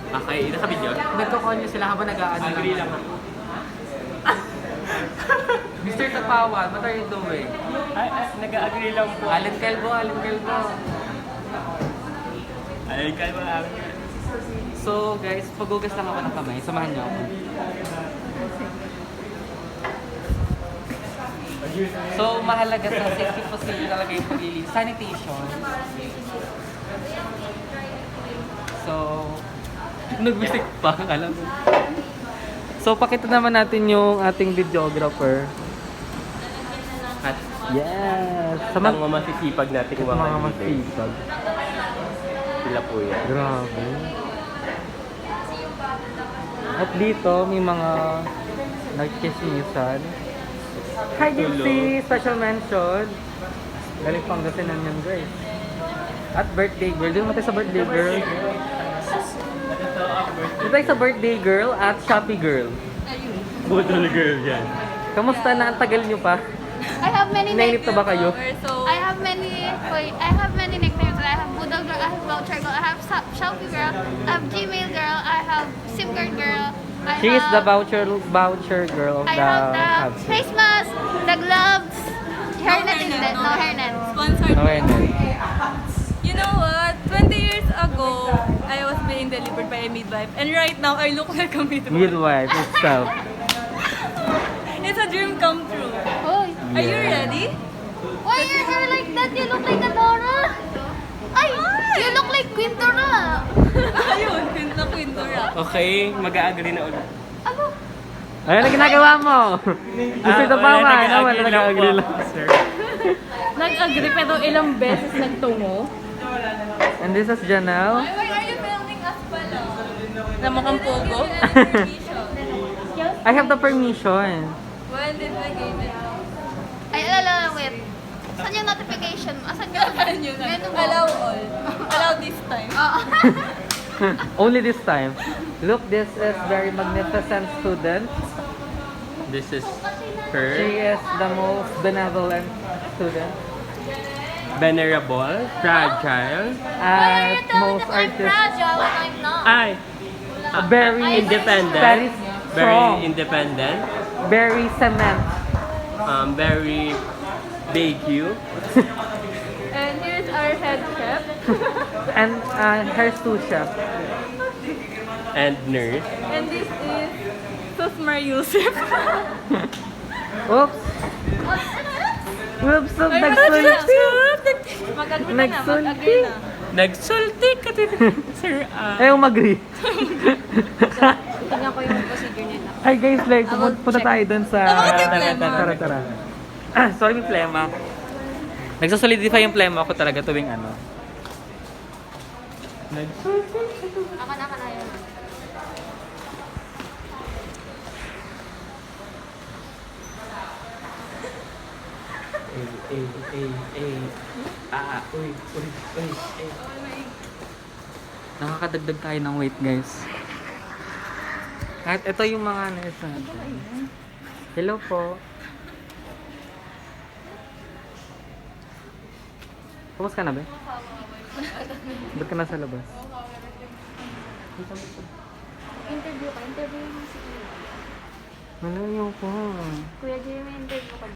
Okay, naka-video? Nagko-call sila habang nag-aano Agree lang. lang ako. Mr. Tapawan, what are you doing? Ay, nag-agree lang po. Alin Kelbo, Alin Kelbo. Ay, kaya ba amin? So guys, pagugas lang ako ng kamay. Samahan niyo ako. So mahalaga sa safety facility talaga yung paglilinis. Sanitation. So, nagbisik pa, alam mo. So pakita naman natin yung ating videographer. At Yes! Sa ang mga masisipag nating mga mga masipag. Sila po yan. Grabe. At dito, may mga nagkismisan. Hi, Dipsy! Special mention. Galing Pangasinan yan, guys. At birthday girl. Dito naman tayo sa birthday girl. Dito tayo sa birthday girl at Shopee girl. Budol girl yan. Kamusta na? Ang tagal nyo pa? I have many Nainip na ba kayo? I have many nicknames. I have Budol girl, I have Voucher girl, I have Shopee girl, I have Gmail girl, I have SIM card girl. She is the voucher girl of I the have the Habs. face mask, the gloves, hairnet is dead, no hairnet. Sponsored. Okay na. You know what? 20 years ago, I was being delivered by a midwife. And right now, I look like a midwife. Midwife itself. It's a dream come true. Oh, Are you ready? why your hair like that? You look like a Dora. Ay, you look like Queen Dora. Ayun, kwintura. Okay, mag-agree na ulit. Ano? Ayun ang ginagawa mo! Gusto ito pa man, naman nag-agree lang. Sir. Nag-agree pero ilang beses nagtungo. And this is Janelle. Why are you filming us pala? Na mukhang pogo? I have the permission. When did we give it? Ay, alala, wait. Saan yung notification mo? Asan yung Saan yun? menu mo? Allow all. Allow this time. Oo. Only this time. Look, this is very magnificent student. This is She her. is the most benevolent student. Venerable, fragile, At most I'm artistic. fragile when I'm not. ay, Very independent, Very very strong. independent, Very cement. very BQ, And here's our head chef. And her sous chef. and nurse. And this is Susmar Yusuf. Oops! Oops! Nagsulti! Mag-agree na, Nagsulti. mag-agree na. Nagsulti ka din, sir. Ayaw mag-agree. Tingnan ko yung procedure nila. Ay guys, like, punta tayo dun sa... bakit yung plema? Tara. Sorry, may plema. Nagsasolidify yung plema ko talaga tuwing ano. Ako na yun. Nakakadagdag tayo ng weight, guys. At ito yung mga nurse natin. Hello po. Tapos ka na ba? Ba't ka nasa labas? Interview mo si Malayo po. Kuya Jimmy, interview ko.